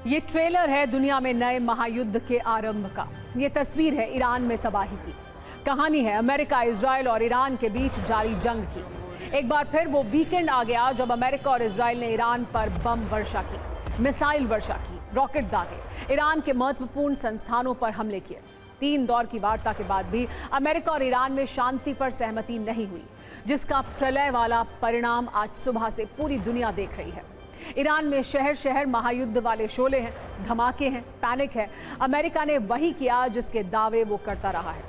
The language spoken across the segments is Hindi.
ये ट्रेलर है दुनिया में नए महायुद्ध के आरंभ का। ये तस्वीर है ईरान में तबाही की। कहानी है अमेरिका, इजराइल और ईरान के बीच जारी जंग की। एक बार फिर वो वीकेंड आ गया जब अमेरिका और इजराइल ने ईरान पर बम वर्षा की, मिसाइल वर्षा की, रॉकेट दागे, ईरान के महत्वपूर्ण संस्थानों पर हमले किए। 3 दौर की वार्ता के बाद भी अमेरिका और ईरान में शांति पर सहमति नहीं हुई, जिसका प्रलय वाला परिणाम आज सुबह से पूरी दुनिया देख रही है। ईरान में शहर शहर महायुद्ध वाले शोले हैं, धमाके हैं, पैनिक है। अमेरिका ने वही किया जिसके दावे वो करता रहा है।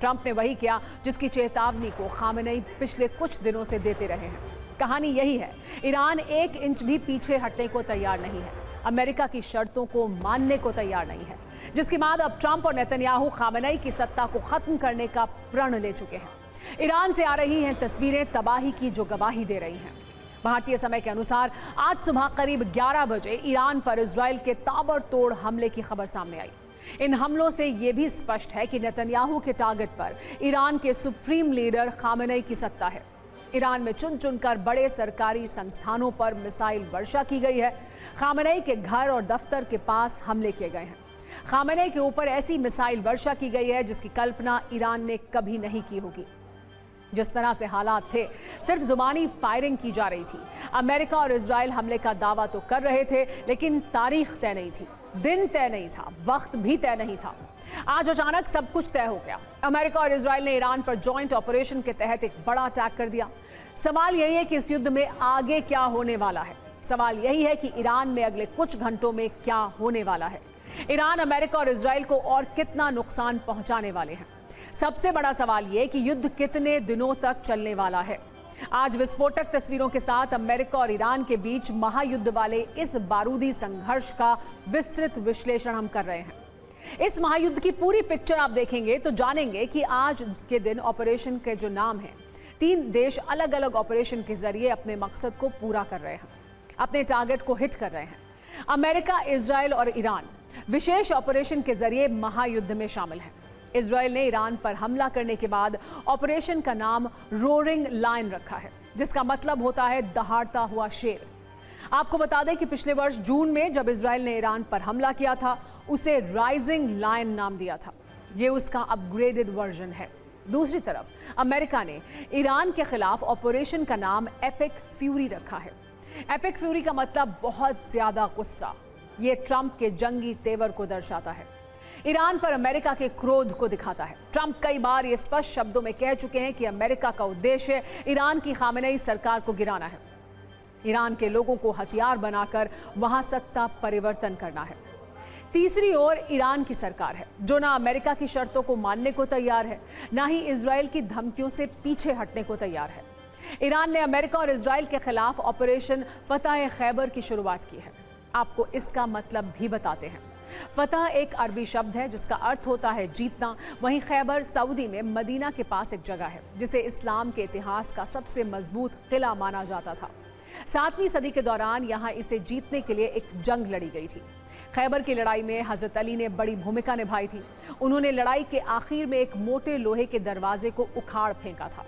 ट्रंप ने वही किया जिसकी चेतावनी को खामेनेई पिछले कुछ दिनों से देते रहे हैं। कहानी यही है, ईरान 1 इंच भी पीछे हटने को तैयार नहीं है, अमेरिका की शर्तों को मानने को तैयार नहीं है, जिसके बाद अब ट्रंप और नेतन्याहू खामेनेई की सत्ता को खत्म करने का प्रण ले चुके हैं। ईरान से आ रही हैं तस्वीरें तबाही की जो गवाही दे रही हैं। भारतीय समय के अनुसार आज सुबह करीब 11 बजे ईरान पर इजराइल के ताबड़तोड़ हमले की खबर सामने आई। इन हमलों से यह भी स्पष्ट है कि नेतन्याहू के टारगेट पर ईरान के सुप्रीम लीडर खामेनेई की सत्ता है। ईरान में चुन चुनकर बड़े सरकारी संस्थानों पर मिसाइल वर्षा की गई है। खामेनेई के घर और दफ्तर के पास हमले किए गए हैं। खामेनेई के ऊपर ऐसी मिसाइल वर्षा की गई है जिसकी कल्पना ईरान ने कभी नहीं की होगी। जिस तरह से हालात थे, सिर्फ जुबानी फायरिंग की जा रही थी। अमेरिका और इजराइल हमले का दावा तो कर रहे थे, लेकिन तारीख तय नहीं थी, दिन तय नहीं था, वक्त भी तय नहीं था। आज अचानक सब कुछ तय हो गया। अमेरिका और इजराइल ने ईरान पर जॉइंट ऑपरेशन के तहत एक बड़ा अटैक कर दिया। सवाल यही है कि इस युद्ध में आगे क्या होने वाला है। सवाल यही है कि ईरान में अगले कुछ घंटों में क्या होने वाला है। ईरान अमेरिका और इजराइल को और कितना नुकसान पहुंचाने वाले हैं। सबसे बड़ा सवाल यह कि युद्ध कितने दिनों तक चलने वाला है। आज विस्फोटक तस्वीरों के साथ अमेरिका और ईरान के बीच महायुद्ध वाले इस बारूदी संघर्ष का विस्तृत विश्लेषण हम कर रहे हैं। इस महायुद्ध की पूरी पिक्चर आप देखेंगे तो जानेंगे कि आज के दिन ऑपरेशन के जो नाम हैं, 3 देश अलग अलग ऑपरेशन के जरिए अपने मकसद को पूरा कर रहे हैं, अपने टारगेट को हिट कर रहे हैं। अमेरिका, इजराइल और ईरान विशेष ऑपरेशन के जरिए महायुद्ध में शामिल हैं। इजराइल ने ईरान पर हमला करने के बाद ऑपरेशन का नाम रोरिंग लायन रखा है, जिसका मतलब होता है दहाड़ता हुआ शेर। आपको बता दें कि पिछले वर्ष जून में जब इजराइल ने ईरान पर हमला किया था, उसे राइजिंग लायन नाम दिया था। ये उसका अपग्रेडेड वर्जन है। दूसरी तरफ अमेरिका ने ईरान के खिलाफ ऑपरेशन का नाम एपिक फ्यूरी रखा है। एपिक फ्यूरी का मतलब बहुत ज्यादा गुस्सा। ये ट्रंप के जंगी तेवर को दर्शाता है, ईरान पर अमेरिका के क्रोध को दिखाता है। ट्रंप कई बार ये स्पष्ट शब्दों में कह चुके हैं कि अमेरिका का उद्देश्य ईरान की खामेनेई सरकार को गिराना है, ईरान के लोगों को हथियार बनाकर वहां सत्ता परिवर्तन करना है। तीसरी ओर ईरान की सरकार है जो ना अमेरिका की शर्तों को मानने को तैयार है, ना ही इजराइल की धमकियों से पीछे हटने को तैयार है। ईरान ने अमेरिका और इजराइल के खिलाफ ऑपरेशन फतह खैबर की शुरुआत की है। आपको इसका मतलब भी बताते हैं। फतह एक अरबी शब्द है जिसका अर्थ होता है जीतना। वहीं खैबर सऊदी में मदीना के पास एक जगह है जिसे इस्लाम के इतिहास का सबसे मजबूत किला माना जाता था। 7वीं सदी के दौरान यहाँ इसे जीतने के लिए एक जंग लड़ी गई थी। खैबर की लड़ाई में हजरत अली ने बड़ी भूमिका निभाई थी। उन्होंने लड़ाई के आखिर में एक मोटे लोहे के दरवाजे को उखाड़ फेंका था,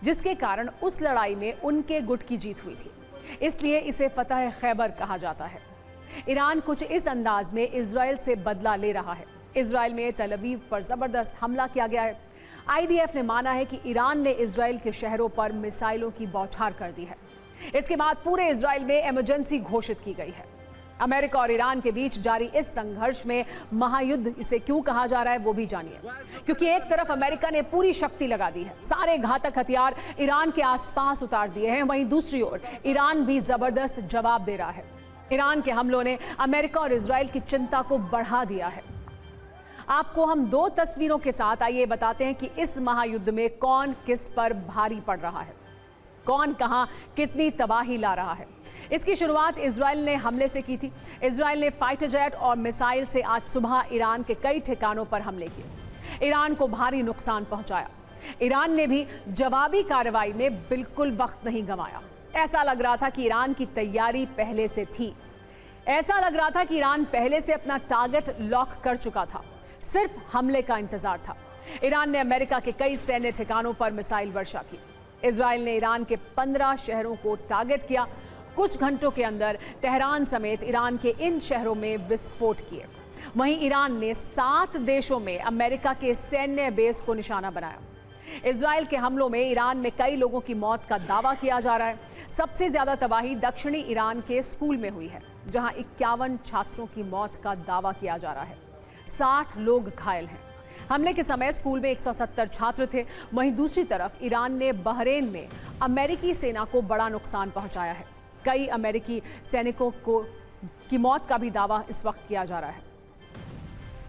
जिसके कारण उस लड़ाई में उनके गुट की जीत हुई थी। इसलिए इसे फतह खैबर कहा जाता है। ईरान कुछ इस अंदाज में इजराइल से बदला ले रहा है। इजराइल में तल अवीव पर जबरदस्त हमला किया गया है। आईडीएफ ने माना है कि ईरान ने इजराइल के शहरों पर मिसाइलों की बौछार कर दी है। इसके बाद पूरे इजराइल में इमरजेंसी घोषित की गई है। अमेरिका और ईरान के बीच जारी इस संघर्ष में महायुद्ध इसे क्यों कहा जा रहा है वो भी जानिए। क्योंकि एक तरफ अमेरिका ने पूरी शक्ति लगा दी है, सारे घातक हथियार ईरान के आसपास उतार दिए हैं। वहीं दूसरी ओर ईरान भी जबरदस्त जवाब दे रहा है। ईरान के हमलों ने अमेरिका और इजराइल की चिंता को बढ़ा दिया है। आपको हम 2 तस्वीरों के साथ आइए बताते हैं कि इस महायुद्ध में कौन किस पर भारी पड़ रहा है, कौन कहां कितनी तबाही ला रहा है। इसकी शुरुआत इजराइल ने हमले से की थी। इजराइल ने फाइटर जेट और मिसाइल से आज सुबह ईरान के कई ठिकानों पर हमले किए, ईरान को भारी नुकसान पहुंचाया। ईरान ने भी जवाबी कार्रवाई में बिल्कुल वक्त नहीं गंवाया। ऐसा लग रहा था कि ईरान की तैयारी पहले से थी। ऐसा लग रहा था कि ईरान पहले से अपना टारगेट लॉक कर चुका था, सिर्फ हमले का इंतजार था। ईरान ने अमेरिका के कई सैन्य ठिकानों पर मिसाइल वर्षा की। इजराइल ने ईरान के 15 शहरों को टारगेट किया। कुछ घंटों के अंदर तेहरान समेत ईरान के इन शहरों में विस्फोट किए। वहीं ईरान ने 7 देशों में अमेरिका के सैन्य बेस को निशाना बनाया। इजराइल के हमलों में ईरान में कई लोगों की मौत का दावा किया जा रहा है। सबसे ज्यादा तबाही दक्षिणी ईरान के स्कूल में हुई है, जहां 51 छात्रों की मौत का दावा किया जा रहा है। 60 लोग घायल हैं। हमले के समय स्कूल में 170 छात्र थे। वहीं दूसरी तरफ ईरान ने बहरीन में अमेरिकी सेना को बड़ा नुकसान पहुंचाया है। कई अमेरिकी सैनिकों की मौत का भी दावा इस वक्त किया जा रहा है।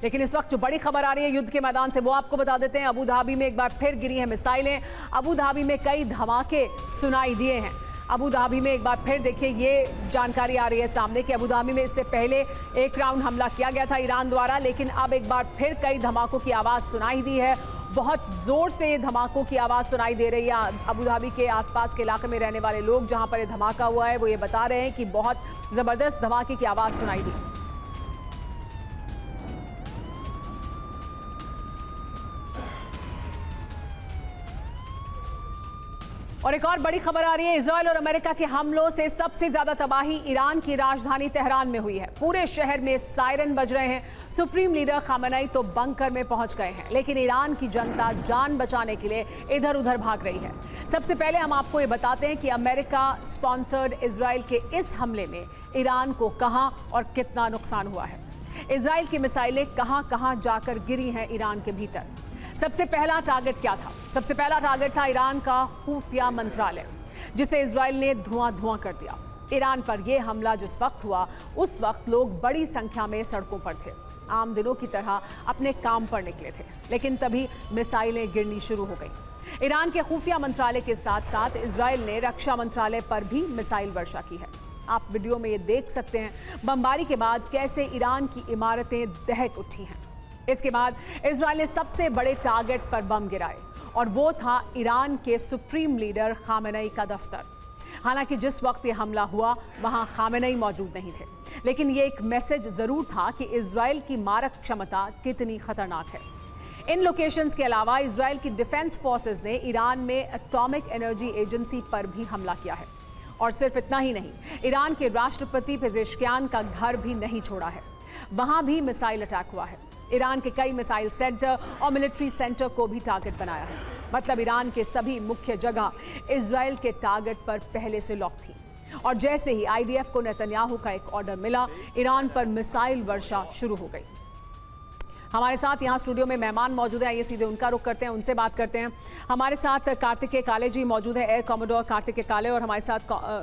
लेकिन इस वक्त जो बड़ी खबर आ रही है युद्ध के मैदान से, वो आपको बता देते हैं। अबू धाबी में एक बार फिर गिरी हैं मिसाइलें। अबू धाबी में कई धमाके सुनाई दिए हैं। अबू धाबी में एक बार फिर देखिए ये जानकारी आ रही है सामने कि अबू धाबी में इससे पहले एक राउंड हमला किया गया था ईरान द्वारा, लेकिन अब एक बार फिर कई धमाकों की आवाज़ सुनाई दी है। बहुत ज़ोर से ये धमाकों की आवाज़ सुनाई दे रही है। अबू धाबी के आसपास के इलाके में रहने वाले लोग, जहां पर ये धमाका हुआ है, वो ये बता रहे हैं कि बहुत ज़बरदस्त धमाके की आवाज़ सुनाई दी। और एक और बड़ी खबर आ रही है, इजराइल और अमेरिका के हमलों से सबसे ज्यादा तबाही ईरान की राजधानी तेहरान में हुई है। पूरे शहर में सायरन बज रहे हैं। सुप्रीम लीडर खामेनेई तो बंकर में पहुंच गए हैं, लेकिन ईरान की जनता जान बचाने के लिए इधर उधर भाग रही है। सबसे पहले हम आपको ये बताते हैं कि अमेरिका स्पॉन्सर्ड इजराइल के इस हमले में ईरान को कहां और कितना नुकसान हुआ है। इजराइल की मिसाइलें कहां कहां जाकर गिरी हैं ईरान के भीतर। सबसे पहला टारगेट क्या था? सबसे पहला टारगेट था ईरान का खुफिया मंत्रालय, जिसे इजराइल ने धुआं कर दिया। ईरान पर यह हमला जिस वक्त हुआ, उस वक्त लोग बड़ी संख्या में सड़कों पर थे, आम दिनों की तरह अपने काम पर निकले थे। लेकिन तभी मिसाइलें गिरनी शुरू हो गई। ईरान के खुफिया मंत्रालय के साथ साथ इजराइल ने रक्षा मंत्रालय पर भी मिसाइल वर्षा की है। आप वीडियो में ये देख सकते हैं बमबारी के बाद कैसे ईरान की इमारतें दहक उठी हैं। इसके बाद इजराइल ने सबसे बड़े टारगेट पर बम गिराए, और वो था ईरान के सुप्रीम लीडर खामेनेई का दफ्तर। हालांकि जिस वक्त ये हमला हुआ वहां खामेनेई मौजूद नहीं थे, लेकिन ये एक मैसेज जरूर था कि इजराइल की मारक क्षमता कितनी खतरनाक है। इन लोकेशंस के अलावा इजराइल की डिफेंस फोर्सेस ने ईरान में एटॉमिक एनर्जी एजेंसी पर भी हमला किया है। और सिर्फ इतना ही नहीं, ईरान के राष्ट्रपति पेजेश्कियान का घर भी नहीं छोड़ा है, वहां भी मिसाइल अटैक हुआ है। ईरान के कई मिसाइल सेंटर और मिलिट्री सेंटर को भी टारगेट बनाया है। मतलब ईरान के सभी मुख्य जगह इजराइल के टारगेट पर पहले से लॉक थी। और जैसे ही आईडीएफ को नेतन्याहू का एक ऑर्डर मिला, ईरान पर मिसाइल वर्षा शुरू हो गई। हमारे साथ यहाँ स्टूडियो में मेहमान मौजूद हैं, आइए सीधे उनका रुख करते हैं, उनसे बात करते हैं। हमारे साथ कार्तिकेय काले जी मौजूद है, एयर कॉमोडोर कार्तिकेय काले, और हमारे साथ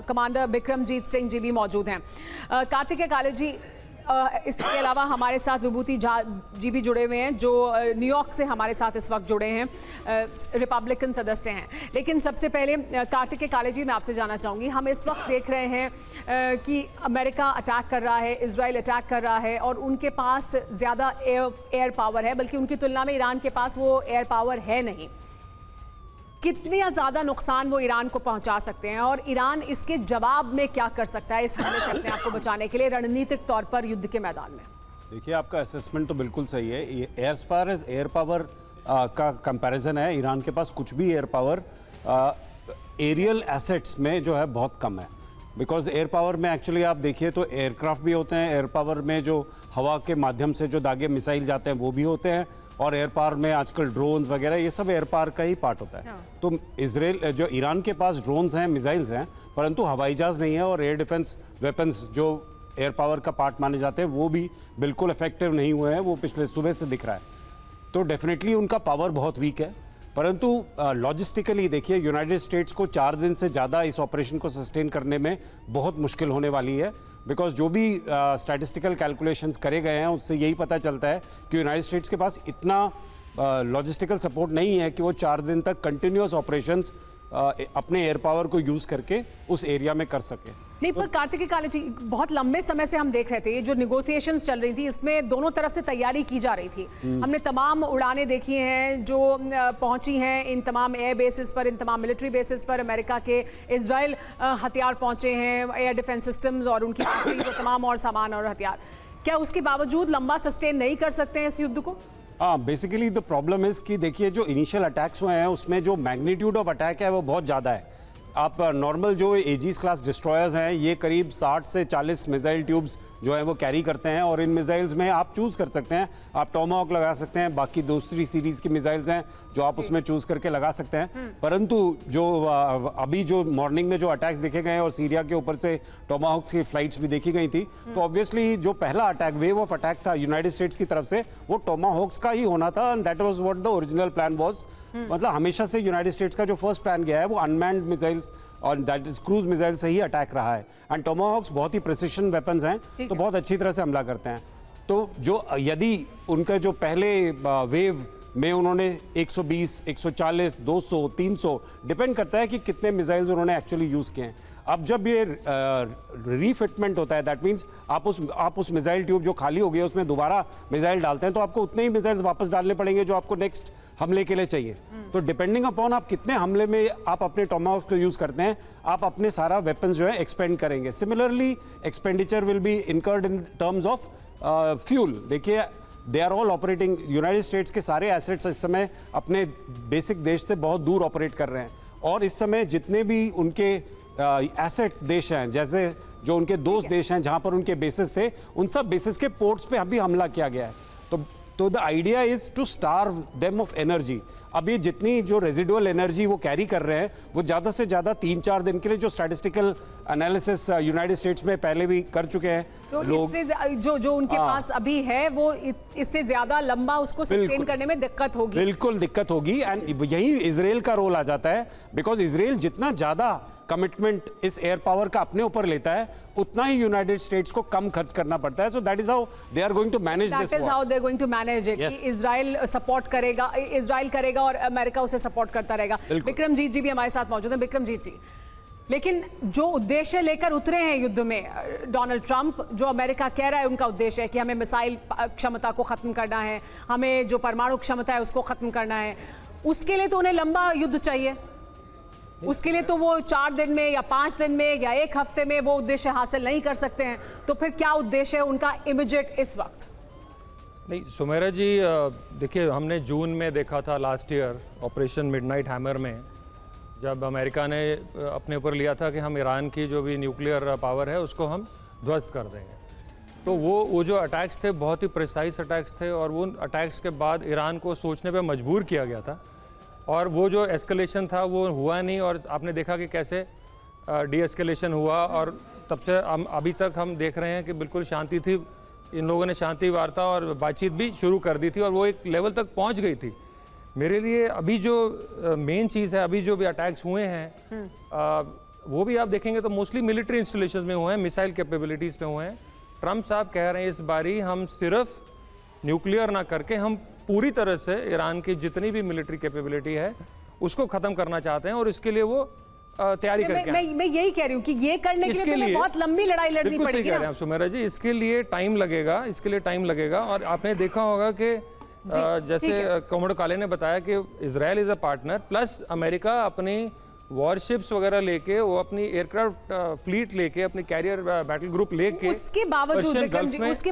कमांडर बिक्रमजीत सिंह जी भी मौजूद हैं। कार्तिकेय काले जी, इसके अलावा हमारे साथ विभूति झा जी भी जुड़े हुए हैं, जो न्यूयॉर्क से हमारे साथ इस वक्त जुड़े हैं, रिपब्लिकन सदस्य हैं। लेकिन सबसे पहले कार्तिकेय काले जी, मैं आपसे जानना चाहूँगी, हम इस वक्त देख रहे हैं कि अमेरिका अटैक कर रहा है, इजराइल अटैक कर रहा है, और उनके पास ज़्यादा एयर पावर है, बल्कि उनकी तुलना में ईरान के पास वो एयर पावर है नहीं। कितना ज़्यादा नुकसान वो ईरान को पहुंचा सकते हैं, और ईरान इसके जवाब में क्या कर सकता है इस हमले से अपने आप को बचाने के लिए रणनीतिक तौर पर युद्ध के मैदान में? देखिए, आपका असेसमेंट तो बिल्कुल सही है। ये as far as air power का कंपैरिजन है, ईरान के पास कुछ भी एयर पावर एरियल एसेट्स में जो है बहुत कम है। बिकॉज एयर पावर में एक्चुअली आप देखिए तो एयरक्राफ्ट भी होते हैं, एयर पावर में जो हवा के माध्यम से जो दागे मिसाइल जाते हैं वो भी होते हैं, और एयर पावर में आजकल ड्रोन्स वगैरह ये सब एयर पावर का ही पार्ट होता है। तो इजराइल जो ईरान के पास ड्रोन्स हैं, मिसाइल्स हैं, परंतु हवाई जहाज नहीं है, और एयर डिफेंस वेपन्स जो एयर पावर का पार्ट माने जाते हैं वो भी बिल्कुल इफेक्टिव नहीं हुए हैं। वो पिछले सुबह से दिख रहा है। तो डेफिनेटली उनका पावर बहुत वीक है। परंतु लॉजिस्टिकली देखिए, यूनाइटेड स्टेट्स को 4 दिन से ज़्यादा इस ऑपरेशन को सस्टेन करने में बहुत मुश्किल होने वाली है। बिकॉज जो भी स्टैटिस्टिकल कैलकुलेशंस करे गए हैं उससे यही पता चलता है कि यूनाइटेड स्टेट्स के पास इतना लॉजिस्टिकल सपोर्ट नहीं है कि वो 4 दिन तक कंटिन्यूस ऑपरेशंस अपने एयर पावर को यूज़ करके उस एरिया में कर सके। नहीं, पर कार्तिकेय काले जी, बहुत लंबे समय से हम देख रहे थे ये जो निगोशिएशंस चल रही थी, इसमें दोनों तरफ से तैयारी की जा रही थी। हमने तमाम उड़ानें देखी हैं जो पहुंची हैं इन तमाम एयर बेसिस पर, इन तमाम मिलिट्री बेसिस पर। अमेरिका के इजराइल हथियार पहुंचे हैं, एयर डिफेंस सिस्टम्स और उनकी वो तमाम और सामान और हथियार। क्या उसके बावजूद लंबा सस्टेन नहीं कर सकते हैं इस युद्ध को? हाँ, बेसिकली द प्रॉब्लम इज़ कि देखिए, जो इनिशियल अटैक्स हुए हैं उसमें जो मैग्नीट्यूड ऑफ अटैक है वो बहुत ज़्यादा है। आप नॉर्मल जो एजिस क्लास डिस्ट्रॉयर्स हैं ये करीब 60 से 40 मिसाइल ट्यूब्स जो है वो कैरी करते हैं, और इन मिसाइल्स में आप चूज़ कर सकते हैं, आप टोमाहॉक लगा सकते हैं, बाकी दूसरी सीरीज़ की मिसाइल्स हैं जो आप उसमें चूज़ करके लगा सकते हैं। परंतु जो अभी जो मॉर्निंग में जो अटैक्स देखे गए और सीरिया के ऊपर से टोमाहॉक्स की फ्लाइट्स भी देखी गई थी, तो ऑब्वियसली जो पहला अटैक, वेव ऑफ अटैक था यूनाइटेड स्टेट्स की तरफ से, वो टोमाहॉक्स का ही होना था, and that was what the original plan was. मतलब हमेशा से यूनाइटेड स्टेट्स का जो फर्स्ट प्लान गया है वो अनमैन्ड मिसाइल्स और दैट इज क्रूज मिसाइल से ही अटैक रहा है, एंड टोमाहॉक्स बहुत ही प्रिसिशन वेपन्स हैं, तो बहुत अच्छी तरह से हमला करते हैं। तो जो यदि उनका जो पहले वेव में उन्होंने 120, 140, 200, 300 डिपेंड करता है कि कितने मिसाइल्स उन्होंने एक्चुअली यूज़ किए हैं। अब जब ये रीफिटमेंट होता है, दैट मीन्स आप उस मिसाइल ट्यूब जो खाली हो गई है उसमें दोबारा मिसाइल डालते हैं, तो आपको उतने ही मिसाइल्स वापस डालने पड़ेंगे जो आपको नेक्स्ट हमले के लिए चाहिए। तो डिपेंडिंग अपॉन आप कितने हमले में आप अपने टोमाहॉक को यूज़ करते हैं, आप अपने सारा वेपन्स जो है एक्सपेंड करेंगे। Similarly expenditure will be incurred in terms of fuel. देखिए, they are all operating, United States के सारे एसेट्स इस समय अपने बेसिक देश से बहुत दूर ऑपरेट कर रहे हैं, और इस समय जितने भी उनके एसेट देश हैं, जैसे जो उनके दोस्त देश हैं जहां पर उनके बेसिस थे, उन सब बेसिस के पोर्ट्स पे अभी हमला किया गया है। तो the idea is to starve them of energy. अब ये जितनी जो रेजिडुअल एनर्जी वो कैरी कर रहे हैं, वो ज़्यादा से ज़्यादा 3-4 दिन के लिए, जो स्टैटिस्टिकल एनालिसिस यूनाइटेड स्टेट्स में पहले भी कर चुके हैं तो लोग, इससे जो उनके पास अभी है वो इससे ज़्यादा लंबा उसको सस्टेन करने में दिक्कत होगी। बिल्कुल दिक्कत होगी, एंड यही इजराइल का रोल आ जाता है, बिकॉज इजराइल जितना ज़्यादा कमिटमेंट इस एयर पावर का अपने ऊपर लेता है, उतना ही यूनाइटेड स्टेट्स को कम खर्च करना पड़ता है। So that is how they are going to manage this war. How they are going to manage it. Israel support करेगा, इजराइल करेगा और अमेरिका उसे सपोर्ट करता रहेगा। विक्रमजीत जी भी हमारे साथ मौजूद हैं। विक्रमजीत जी, लेकिन जो उद्देश्य लेकर उतरे हैं युद्ध में डोनाल्ड ट्रंप, जो अमेरिका कह रहा है उनका उद्देश्य है कि हमें मिसाइल क्षमता को खत्म करना है, हमें जो परमाणु क्षमता है उसको खत्म करना है, उसके लिए तो उन्हें लंबा युद्ध चाहिए। उसके लिए तो वो 4 दिन में या 5 दिन में या 1 हफ्ते में वो उद्देश्य हासिल नहीं कर सकते हैं। तो फिर क्या उद्देश्य है उनका इमीडिएट इस वक्त? नहीं सुमेरा जी, देखिए, हमने जून में देखा था last year operation midnight hammer में, जब अमेरिका ने अपने ऊपर लिया था कि हम ईरान की जो भी न्यूक्लियर पावर है उसको हम ध्वस्त कर देंगे। तो वो जो अटैक्स थे बहुत ही प्रिसाइज अटैक्स थे, और वो अटैक्स के बाद ईरान को सोचने पे मजबूर किया गया था, और वो जो एस्केलेशन था वो हुआ नहीं, और आपने देखा कि कैसे डी एस्केलेशन हुआ, और तब से हम अभी तक हम देख रहे हैं कि बिल्कुल शांति थी। इन लोगों ने शांति वार्ता और बातचीत भी शुरू कर दी थी, और वो एक लेवल तक पहुंच गई थी। मेरे लिए अभी जो मेन चीज़ है, अभी जो भी अटैक्स हुए हैं वो भी आप देखेंगे तो मोस्टली मिलिट्री इंस्टॉलेशंस में हुए हैं, मिसाइल कैपेबिलिटीज़ पे हुए हैं। ट्रंप साहब कह रहे हैं इस बारी हम सिर्फ न्यूक्लियर ना करके हम पूरी तरह से ईरान की जितनी भी मिलिट्री कैपेबिलिटी है उसको ख़त्म करना चाहते हैं, और इसके लिए वो तैयारी करके मैं यही कह रही हूँ कि ये करने के लिए बहुत लंबी लड़ाई लड़नी पड़ेगी। बिल्कुल सही कह रहे हैं आप सुमेरा जी, इसके लिए टाइम लगेगा, और आपने देखा होगा कि जैसे कॉमोडोर काले ने बताया कि Israel is a partner, plus America अपनी वॉरशिप्स वगैरह लेके, वो अपनी एयरक्राफ्ट फ्लीट लेके, अपनी कैरियर बैटल ग्रुप लेके, उसके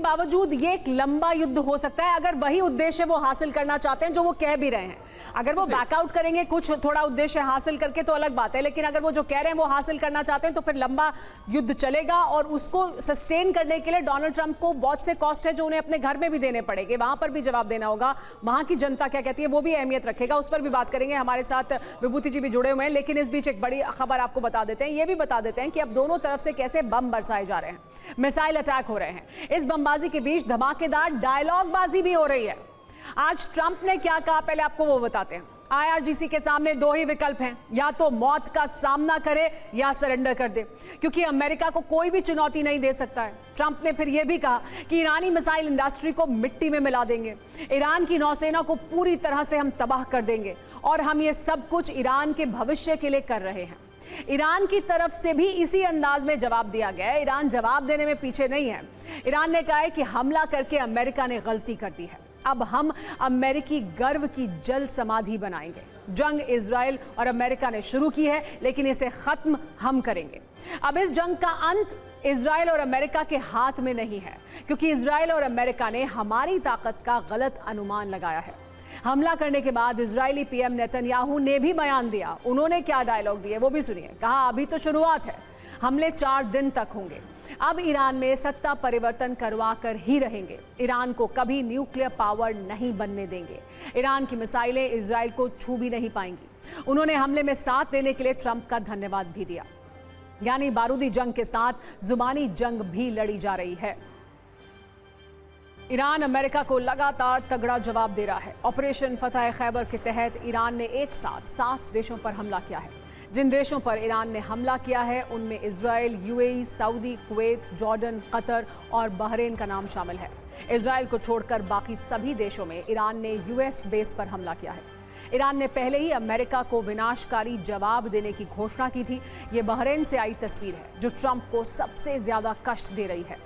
बावजूद ये एक लंबा युद्ध हो सकता है अगर वही उद्देश्य वो हासिल करना चाहते हैं जो वो कह भी रहे हैं। अगर वो बैकआउट करेंगे कुछ थोड़ा उद्देश्य हासिल करके तो अलग बात है, लेकिन अगर वो जो कह रहे हैं वो हासिल करना चाहते हैं तो फिर लंबा युद्ध चलेगा, और उसको सस्टेन करने के लिए डोनाल्ड ट्रंप को बहुत से कॉस्ट है जो उन्हें अपने घर में भी देने पड़ेंगे, वहां पर भी जवाब देना होगा, वहां की जनता क्या कहती है वो भी अहमियत रखेगा, उस पर भी बात करेंगे। हमारे साथ विभूति जी भी जुड़े हुए हैं, लेकिन इस बीच एक बड़ी खबर आपको बता देते हैं, ये भी बता देते हैं कि अब दोनों तरफ से कैसे बम बरसाए जा रहे हैं, मिसाइल अटैक हो रहे हैं। इस बमबाजी के बीच धमाकेदार डायलॉग बाजी भी हो रही है। आज ट्रंप ने क्या कहा पहले आपको वो बताते हैं। IRGC के सामने 2 ही विकल्प हैं, या तो मौत का सामना करे या सरेंडर कर दे, क्योंकि अमेरिका को कोई भी चुनौती नहीं दे सकता है। ट्रंप ने फिर यह भी कहा कि ईरानी मिसाइल इंडस्ट्री को मिट्टी में मिला देंगे, ईरान की नौसेना को पूरी तरह से हम तबाह कर देंगे, और हम ये सब कुछ ईरान के भविष्य के लिए कर रहे हैं। ईरान की तरफ से भी इसी अंदाज में जवाब दिया गया है। ईरान जवाब देने में पीछे नहीं है। ईरान ने कहा है कि हमला करके अमेरिका ने गलती कर दी है, अब हम अमेरिकी गर्व की जल समाधि बनाएंगे। जंग इजराइल और अमेरिका ने शुरू की है, लेकिन इसे खत्म हम करेंगे। अब इस जंग का अंत इजराइल और अमेरिका के हाथ में नहीं है, क्योंकि इजराइल और अमेरिका ने हमारी ताकत का गलत अनुमान लगाया है। हमला करने के बाद इजरायली पीएम नेतन्याहू ने भी बयान दिया। उन्होंने क्या डायलॉग दिए वो भी सुनिए। कहा, अभी तो शुरुआत है, हमले 4 दिन तक होंगे। अब ईरान में सत्ता परिवर्तन करवा कर ही रहेंगे। ईरान को कभी न्यूक्लियर पावर नहीं बनने देंगे। ईरान की मिसाइलें इजराइल को छू भी नहीं पाएंगी। उन्होंने हमले में साथ देने के लिए ट्रंप का धन्यवाद भी दिया। यानी बारूदी जंग के साथ जुबानी जंग भी लड़ी जा रही है। ईरान अमेरिका को लगातार तगड़ा जवाब दे रहा है। ऑपरेशन फतह खैबर के तहत ईरान ने एक साथ 7 देशों पर हमला किया है। जिन देशों पर ईरान ने हमला किया है उनमें Israel, UAE, Saudi, Kuwait, Jordan, Qatar और बहरीन का नाम शामिल है। इजराइल को छोड़कर बाकी सभी देशों में ईरान ने यूएस बेस पर हमला किया है। ईरान ने पहले ही अमेरिका को विनाशकारी जवाब देने की घोषणा की थी। ये बहरीन से आई तस्वीर है जो ट्रंप को सबसे ज्यादा कष्ट दे रही है।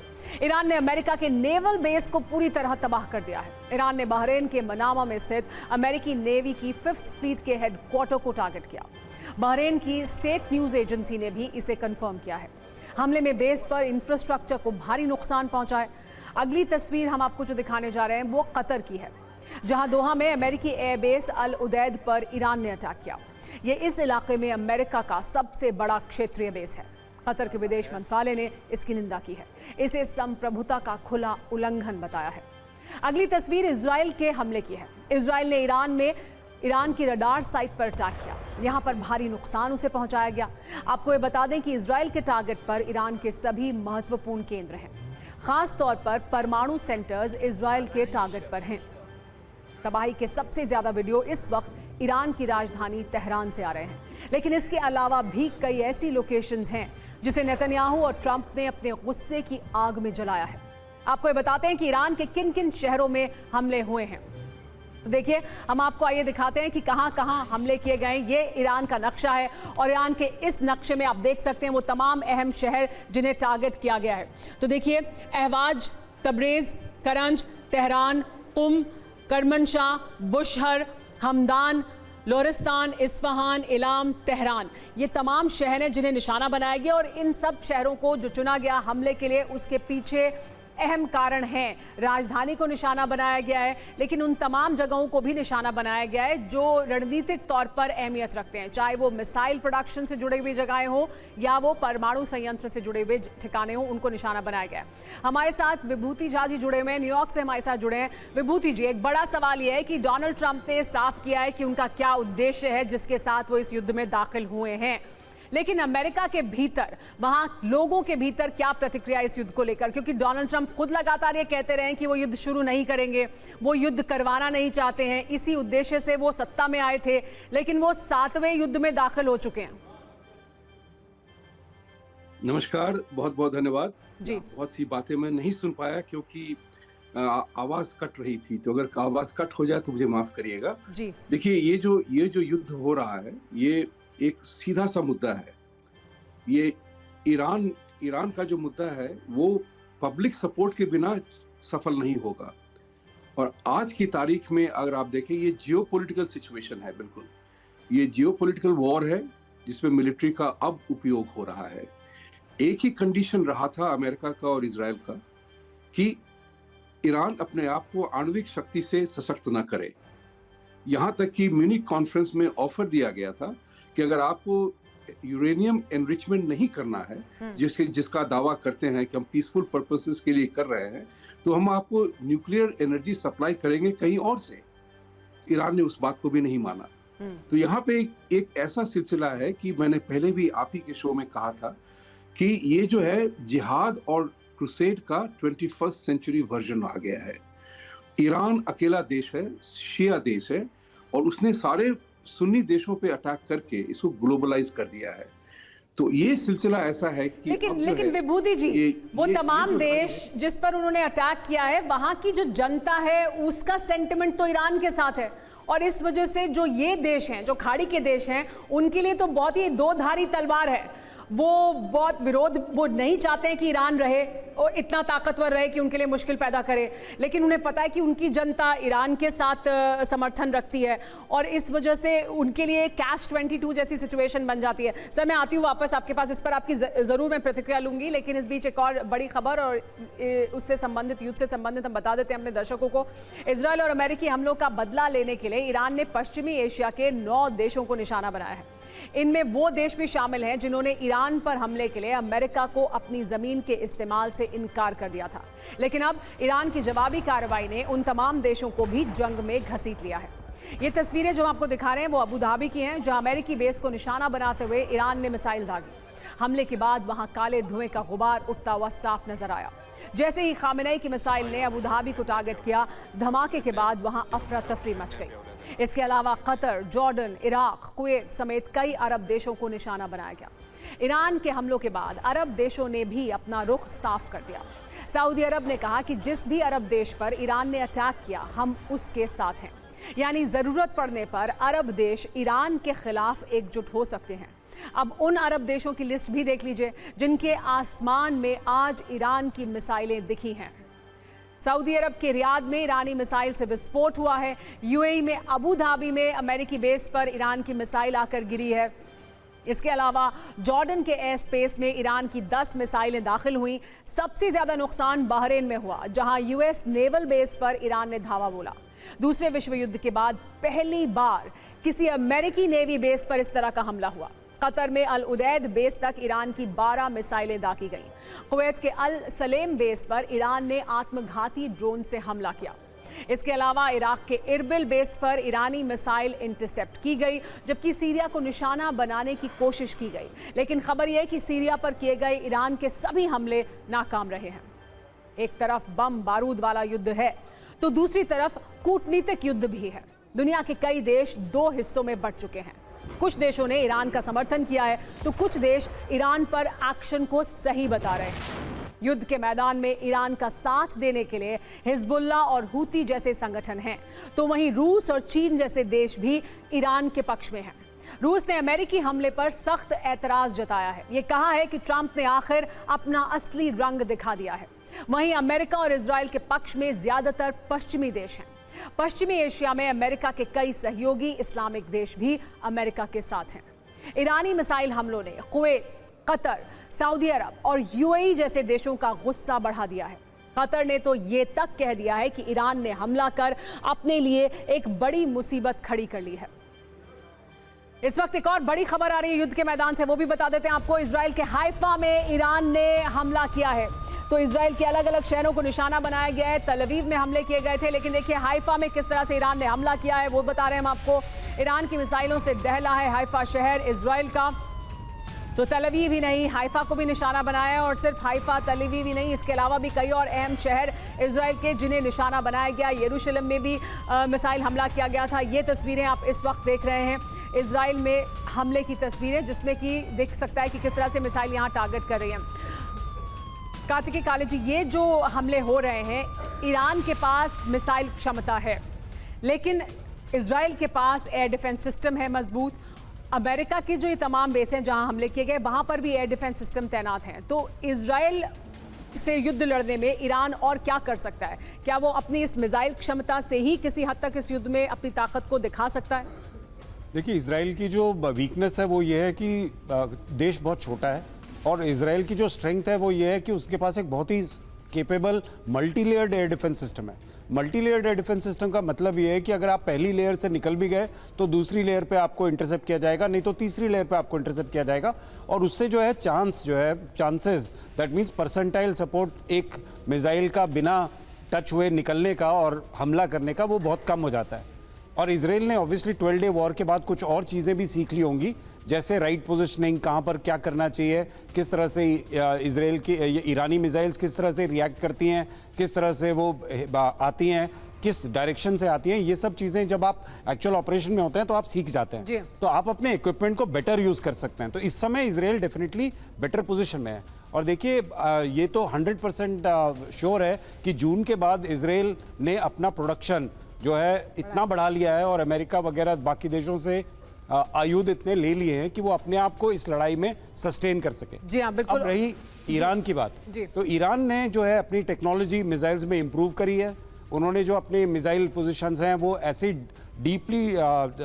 ईरान ने अमेरिका के नेवल बेस को पूरी तरह तबाह कर दिया है। ईरान ने बहरीन के मनामा में स्थित अमेरिकी नेवी की 5th फ्लीट के हेडक्वार्टर को टारगेट किया। बहरीन की स्टेट न्यूज एजेंसी ने भी इसे कंफर्म किया है। हमले में बेस पर इंफ्रास्ट्रक्चर को भारी नुकसान पहुंचा है। अगली तस्वीर हम आपको जो दिखाने जा रहे हैं वो कतर की है, जहां दोहा में अमेरिकी एयरबेस अल उदैद पर ईरान ने अटैक किया। ये इस इलाके में अमेरिका का सबसे बड़ा क्षेत्रीय बेस है। कतर के विदेश मंत्रालय ने इसकी निंदा की है, इसे संप्रभुता का खुला उल्लंघन बताया है। अगली तस्वीर इजराइल के हमले की है। इजराइल ने ईरान की रडार साइट पर अटैक किया। यहां पर भारी नुकसान उसे पहुंचाया गया। आपको ये बता दें कि इजराइल के टारगेट पर ईरान के सभी महत्वपूर्ण केंद्र हैं। खास तौर पर परमाणु सेंटर्स इजराइल के टारगेट पर हैं। तबाही के सबसे ज्यादा वीडियो इस वक्त ईरान की राजधानी तेहरान से आ रहे हैं, लेकिन इसके अलावा भी कई ऐसी लोकेशंस हैं जिसे नेतन्याहू और ट्रंप ने अपने गुस्से की आग में जलाया है। आपको ये बताते हैं कि ईरान के किन किन शहरों में हमले हुए हैं। तो देखिए, हम आपको आइए दिखाते हैं कि कहां कहां हमले किए गए। ये ईरान का नक्शा है और ईरान के इस नक्शे में आप देख सकते हैं वो तमाम अहम शहर जिन्हें टारगेट किया गया है। तो देखिए, Ahvaz, Tabraiz, Karaj, Tehran, Qom, Kermanshah, Bushehr, Hamadan, Lorestan, Isfahan, Ilam, Tehran, ये तमाम शहर हैं जिन्हें निशाना बनाया गया। और इन सब शहरों को जो चुना गया हमले के लिए, उसके पीछे अहम कारण हैं। राजधानी को निशाना बनाया गया है, लेकिन उन तमाम जगहों को भी निशाना बनाया गया है जो रणनीतिक तौर पर अहमियत रखते हैं, चाहे वो मिसाइल प्रोडक्शन से जुड़ी हुई जगहें हो या वो परमाणु संयंत्र से जुड़े हुए ठिकाने हो, उनको निशाना बनाया गया है। हमारे साथ विभूति झा जी जुड़े हुए हैं, न्यूयॉर्क से हमारे साथ जुड़े हैं। विभूति जी, एक बड़ा सवाल यह है कि डोनाल्ड ट्रंप ने साफ किया है कि उनका क्या उद्देश्य है जिसके साथ वो इस युद्ध में दाखिल हुए हैं, लेकिन अमेरिका के भीतर, वहां लोगों के भीतर क्या प्रतिक्रिया इस युद्ध को लेकर? क्योंकि डोनाल्ड ट्रंप खुद लगातार ये कहते रहे कि वो युद्ध शुरू नहीं करेंगे, वो युद्ध करवाना नहीं चाहते हैं, इसी उद्देश्य से वो सत्ता में आए थे, लेकिन वो 7वें युद्ध में दाखिल हो चुके हैं। नमस्कार, बहुत बहुत धन्यवाद जी। बहुत सी बातें मैं नहीं सुन पाया क्योंकि आवाज कट रही थी, तो अगर आवाज कट हो जाए तो मुझे माफ करिएगा जी। देखिए, ये जो युद्ध हो रहा है, ये एक सीधा सा मुद्दा है। ये ईरान का जो मुद्दा है वो पब्लिक सपोर्ट के बिना सफल नहीं होगा। और आज की तारीख में अगर आप देखें, ये जियोपॉलिटिकल सिचुएशन है। बिल्कुल, ये जियोपॉलिटिकल वॉर है जिसमें मिलिट्री का अब उपयोग हो रहा है। एक ही कंडीशन रहा था अमेरिका का और इजराइल का कि ईरान अपने आप को आणविक शक्ति से सशक्त न करे। यहां तक कि म्यूनिक कॉन्फ्रेंस में ऑफर दिया गया था कि अगर आपको यूरेनियम एनरिचमेंट नहीं करना है, जिसका दावा करते हैं कि हम पीसफुल पर्पसेस के लिए कर रहे हैं, तो हम आपको न्यूक्लियर एनर्जी सप्लाई करेंगे कहीं और से। ईरान ने उस बात को भी नहीं माना। तो यहाँ पे एक ऐसा सिलसिला है कि मैंने पहले भी आप ही के शो में कहा था कि ये जो है जिहाद और क्रूसेड का 21st सेंचुरी वर्जन आ गया है। ईरान अकेला देश है, शिया देश है, और उसने सारे सुन्नी देशों पे अटैक करके इसको ग्लोबलाइज कर दिया है। तो ये सिलसिला ऐसा है कि लेकिन विभूति जी, वो तमाम देश जिस पर उन्होंने अटैक किया है, वहां की जो जनता है उसका सेंटिमेंट तो ईरान के साथ है, और इस वजह से जो ये देश हैं, जो खाड़ी के देश हैं, उनके लिए तो बहुत ही दो धारी तलवार है। वो बहुत विरोध, वो नहीं चाहते हैं कि ईरान रहे और इतना ताकतवर रहे कि उनके लिए मुश्किल पैदा करे, लेकिन उन्हें पता है कि उनकी जनता ईरान के साथ समर्थन रखती है और इस वजह से उनके लिए कैच 22 जैसी सिचुएशन बन जाती है। सर, मैं आती हूँ वापस आपके पास, इस पर आपकी ज़रूर मैं प्रतिक्रिया लूंगी, लेकिन इस बीच एक और बड़ी खबर और उससे संबंधित, युद्ध से संबंधित हम बता देते हैं अपने दर्शकों को। इजरायल और अमेरिकी हमलों का बदला लेने के लिए ईरान ने पश्चिमी एशिया के 9 देशों को निशाना बनाया है। इनमें वो देश भी शामिल हैं जिन्होंने ईरान पर हमले के लिए अमेरिका को अपनी जमीन के इस्तेमाल से इनकार कर दिया था, लेकिन अब ईरान की जवाबी कार्रवाई ने उन तमाम देशों को भी जंग में घसीट लिया है। ये तस्वीरें जो आपको दिखा रहे हैं वो अबू धाबी की हैं, जहां अमेरिकी बेस को निशाना बनाते हुए ईरान ने मिसाइल दागी। हमले के बाद वहां काले धुएं का गुबार उठता हुआ साफ नजर आया। जैसे ही खामेनेई की मिसाइल ने अबू धाबी को टारगेट किया, धमाके के बाद वहां अफरा तफरी मच गई। इसके अलावा कतर, जॉर्डन, इराक, कुवैत समेत कई अरब देशों को निशाना बनाया गया। ईरान के हमलों के बाद अरब देशों ने भी अपना रुख साफ कर दिया। सऊदी अरब ने कहा कि जिस भी अरब देश पर ईरान ने अटैक किया, हम उसके साथ हैं। यानी जरूरत पड़ने पर अरब देश ईरान के खिलाफ एकजुट हो सकते हैं। अब उन अरब देशों की लिस्ट भी देख लीजिए जिनके आसमान में आज ईरान की मिसाइलें दिखी हैं। सऊदी अरब के रियाद में ईरानी मिसाइल से विस्फोट हुआ है। यूएई में अबू धाबी में अमेरिकी बेस पर ईरान की मिसाइल आकर गिरी है। इसके अलावा जॉर्डन के एयर स्पेस में ईरान की 10 मिसाइलें दाखिल हुई। सबसे ज्यादा नुकसान बहरीन में हुआ, जहां यूएस नेवल बेस पर ईरान ने धावा बोला। दूसरे विश्व युद्ध के बाद पहली बार किसी अमेरिकी नेवी बेस पर इस तरह का हमला हुआ। कतर में अल उदैद बेस तक ईरान की 12 मिसाइलें दागी गईं। कुवैत के अल सलेम बेस पर ईरान ने आत्मघाती ड्रोन से हमला किया। इसके अलावा इराक के इरबिल बेस पर ईरानी मिसाइल इंटरसेप्ट की गई, जबकि सीरिया को निशाना बनाने की कोशिश की गई। लेकिन खबर यह है कि सीरिया पर किए गए ईरान के सभी हमले नाकाम रहे हैं। एक तरफ बम बारूद वाला युद्ध है तो दूसरी तरफ कूटनीतिक युद्ध भी है। दुनिया के कई देश 2 हिस्सों में बंट चुके हैं। कुछ देशों ने ईरान का समर्थन किया है तो कुछ देश ईरान पर एक्शन को सही बता रहे हैं। युद्ध के मैदान में ईरान का साथ देने के लिए हिजबुल्ला और हूती जैसे संगठन हैं, तो वहीं रूस और चीन जैसे देश भी ईरान के पक्ष में हैं। रूस ने अमेरिकी हमले पर सख्त एतराज जताया है। ये कहा है कि ट्रंप ने आखिर अपना असली रंग दिखा दिया है। वहीं अमेरिका और इजराइल के पक्ष में ज्यादातर पश्चिमी देश हैं। पश्चिमी एशिया में अमेरिका के कई सहयोगी इस्लामिक देश भी अमेरिका के साथ हैं। ईरानी मिसाइल हमलों ने कुवैत, कतर, सऊदी अरब और यूएई जैसे देशों का गुस्सा बढ़ा दिया है। कतर ने तो ये तक कह दिया है कि ईरान ने हमला कर अपने लिए एक बड़ी मुसीबत खड़ी कर ली है। इस वक्त एक और बड़ी खबर आ रही है युद्ध के मैदान से, वो भी बता देते हैं आपको। इजराइल के हाइफा में ईरान ने हमला किया है। तो इजराइल के अलग अलग शहरों को निशाना बनाया गया है। तल अवीव में हमले किए गए थे, लेकिन देखिए हाइफा में किस तरह से ईरान ने हमला किया है वो बता रहे हैं हम आपको। ईरान की मिसाइलों से दहला है हाइफा शहर इजराइल का। तो तल अवीव ही नहीं, हाइफा को भी निशाना बनाया है। और सिर्फ हाइफा, तल अवीव ही नहीं, इसके अलावा भी कई और अहम शहर इजराइल के जिन्हें निशाना बनाया गया। यरूशलेम में भी मिसाइल हमला किया गया था। ये तस्वीरें आप इस वक्त देख रहे हैं इजराइल में हमले की तस्वीरें, जिसमें कि देख सकता है कि किस तरह से मिसाइल यहाँ टारगेट कर रही हैं। कार्तिकी काले जी, ये जो हमले हो रहे हैं, ईरान के पास मिसाइल क्षमता है, लेकिन इजराइल के पास एयर डिफेंस सिस्टम है मजबूत। अमेरिका की जो ये तमाम बेस हैं जहां हमले किए गए, वहां पर भी एयर डिफेंस सिस्टम तैनात हैं। तो इजराइल से युद्ध लड़ने में ईरान और क्या कर सकता है? क्या वो अपनी इस मिसाइल क्षमता से ही किसी हद तक इस युद्ध में अपनी ताकत को दिखा सकता है? देखिए, इजराइल की जो वीकनेस है वो ये है कि देश बहुत छोटा है, और इजराइल की जो स्ट्रेंथ है वो ये है कि उसके पास एक बहुत ही capable multi layered air defence system है। Multi layered air defence system का मतलब ये है कि अगर आप पहली लेयर से निकल भी गए तो दूसरी लेयर पे आपको इंटरसेप्ट किया जाएगा, नहीं तो तीसरी लेयर पे आपको इंटरसेप्ट किया जाएगा। और उससे जो है chances that means percentile support एक मिसाइल का बिना टच हुए निकलने का और हमला करने का वो बहुत कम हो जाता है। और इजराइल ने ऑब्वियसली 12 डे वॉर के बाद कुछ और चीज़ें भी सीख ली होंगी, जैसे राइट पोजीशनिंग, कहाँ पर क्या करना चाहिए, किस तरह से इजराइल की ईरानी मिसाइल्स किस तरह से रिएक्ट करती हैं, किस तरह से वो आती हैं, किस डायरेक्शन से आती हैं। ये सब चीज़ें जब आप एक्चुअल ऑपरेशन में होते हैं तो आप सीख जाते हैं, तो आप अपने इक्विपमेंट को बेटर यूज़ कर सकते हैं। तो इस समय इजराइल डेफिनेटली बेटर पोजिशन में है। और देखिए, ये तो 100% श्योर है कि जून के बाद इजराइल ने अपना प्रोडक्शन जो है इतना बढ़ा लिया है, और अमेरिका वगैरह बाकी देशों से आयुध इतने ले लिए हैं कि वो अपने आप को इस लड़ाई में सस्टेन कर सके। जी हाँ, बिल्कुल। अब रही ईरान की बात, तो ईरान ने जो है अपनी टेक्नोलॉजी मिसाइल्स में इंप्रूव करी है। उन्होंने जो अपने मिसाइल पोजीशंस हैं वो ऐसी डीपली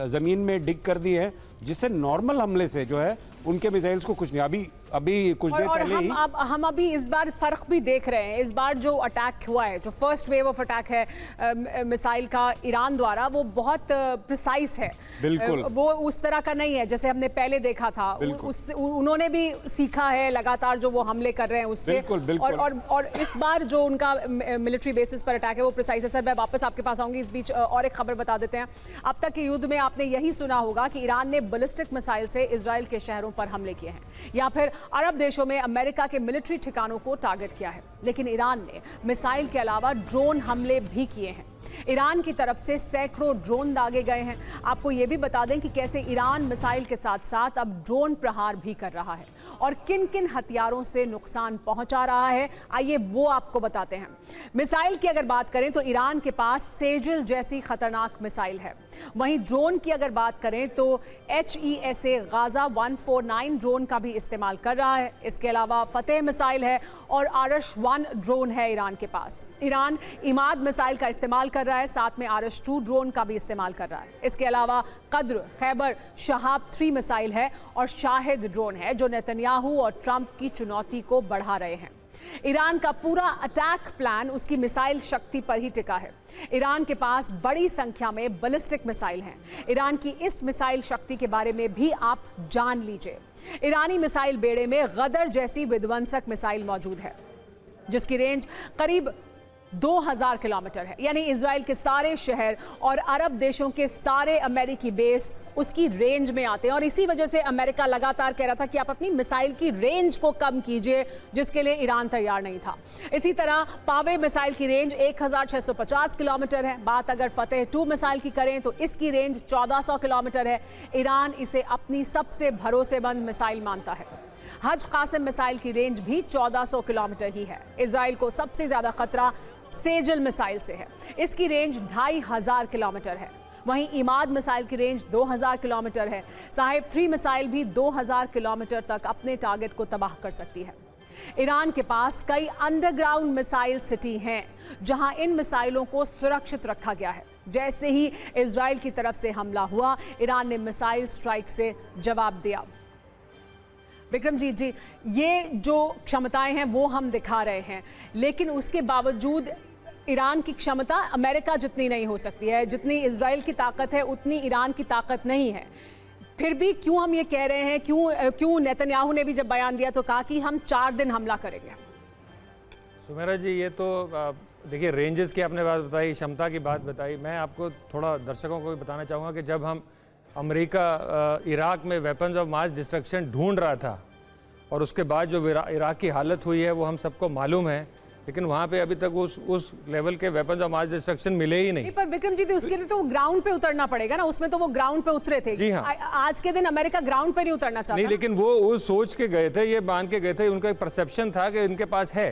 ज़मीन में डिग कर दी है जिससे नॉर्मल हमले से जो है उनके मिसाइल्स को कुछ नहीं। अभी कुछ देर पहले ही हम अभी इस बार फर्क भी देख रहे हैं। इस बार जो अटैक हुआ है, जो फर्स्ट वेव ऑफ अटैक है मिसाइल का ईरान द्वारा, वो बहुत प्रिसाइज है। बिल्कुल वो उस तरह का नहीं है जैसे हमने पहले देखा था। उन्होंने भी सीखा है लगातार जो वो हमले कर रहे हैं उससे। बिल्कुल, बिल्कुल। और इस बार जो उनका मिलिट्री बेसिस पर अटैक है वो प्रिसाइज है। सर, मैं वापस आपके पास आऊंगी। इस बीच और एक खबर बता देते हैं। अब तक के युद्ध में आपने यही सुना होगा कि ईरान ने बैलिस्टिक मिसाइल से इजराइल के शहरों पर हमले किए हैं या फिर अरब देशों में अमेरिका के मिलिट्री ठिकानों को टारगेट किया है। लेकिन ईरान ने मिसाइल के अलावा ड्रोन हमले भी किए हैं। ईरान की तरफ से सैकड़ों ड्रोन दागे गए हैं। आपको यह भी बता दें कि कैसे ईरान मिसाइल के साथ साथ अब ड्रोन प्रहार भी कर रहा है और किन किन हथियारों से नुकसान पहुंचा रहा है, आइए वो आपको बताते हैं। मिसाइल की अगर बात करें तो ईरान के पास सेजिल जैसी खतरनाक मिसाइल है। वहीं ड्रोन की अगर बात करें तो HESA गाजा 149 ड्रोन का भी इस्तेमाल कर रहा है। इसके अलावा फतेह मिसाइल है और आरश-1 ड्रोन है ईरान के पास। ईरान इमाद मिसाइल का इस्तेमाल कर रहा है, साथ में आरश-2 ड्रोन का भी इस्तेमाल कर रहा है। इसके अलावा कद्र, खैबर, शहाब 3 मिसाइल है और शाहिद ड्रोन है जो नेतन्याहू और ट्रंप की चुनौती को बढ़ा रहे हैं। ईरान का पूरा अटैक प्लान उसकी मिसाइल शक्ति पर ही टिका है। ईरान के पास बड़ी संख्या में बैलिस्टिक मिसाइल हैं। ईरान की इस मिसाइल शक्ति के बारे में भी आप जान लीजिए। ईरानी मिसाइल बेड़े में गदर जैसी विध्वंसक मिसाइल मौजूद है जिसकी रेंज करीब 2000 किलोमीटर है। यानी इजराइल के सारे शहर और अरब देशों के सारे अमेरिकी बेस उसकी रेंज में आते हैं और इसी वजह से अमेरिका लगातार कह रहा था कि आप अपनी मिसाइल की रेंज को कम कीजिए, जिसके लिए ईरान तैयार नहीं था। इसी तरह पावे मिसाइल की रेंज 1650 किलोमीटर है। बात अगर फतेह 2 मिसाइल की करें तो इसकी रेंज 1400 किलोमीटर है। ईरान इसे अपनी सबसे भरोसेमंद मिसाइल मानता है। हज कासिम मिसाइल की रेंज भी 1400 किलोमीटर ही है। इजराइल को सबसे ज्यादा खतरा सेजिल मिसाइल से है। इसकी रेंज 2500 किलोमीटर है। वहीं इमाद मिसाइल की रेंज 2000 किलोमीटर है। साहिब 3 मिसाइल भी 2000 किलोमीटर तक अपने टारगेट को तबाह कर सकती है। ईरान के पास कई अंडरग्राउंड मिसाइल सिटी हैं जहां इन मिसाइलों को सुरक्षित रखा गया है। जैसे ही इजराइल की तरफ से हमला हुआ, ईरान ने मिसाइल स्ट्राइक से जवाब दिया। विक्रमजीत जी, ये जो क्षमताएं हैं वो हम दिखा रहे हैं, लेकिन उसके बावजूद ईरान की क्षमता अमेरिका जितनी नहीं हो सकती है। जितनी इजराइल की ताकत है उतनी ईरान की ताकत नहीं है। फिर भी क्यों हम ये कह रहे हैं, क्यों नेतन्याहू ने भी जब बयान दिया तो कहा कि हम 4 दिन हमला करेंगे? सुमेरा जी, ये तो देखिए, रेंजेस की आपने बात बताई, क्षमता की बात बताई। मैं आपको थोड़ा दर्शकों को भी बताना चाहूँगा कि जब हम अमेरिका इराक में वेपन्स ऑफ मास डिस्ट्रक्शन ढूंढ रहा था और उसके बाद जो इराक की हालत हुई है वो हम सबको मालूम है, लेकिन वहाँ पे अभी तक उस लेवल के वेपन्स ऑफ मास डिस्ट्रक्शन मिले ही नहीं। पर विक्रम जी, उसके लिए तो ग्राउंड पे उतरना पड़ेगा ना। उसमें तो वो ग्राउंड पे उतरे थे। जी हाँ। आज के दिन अमेरिका ग्राउंड पे नहीं उतरना चाहता। नहीं, लेकिन वो सोच के गए थे, ये मान के गए थे, उनका एक परसेप्शन था कि इनके पास है।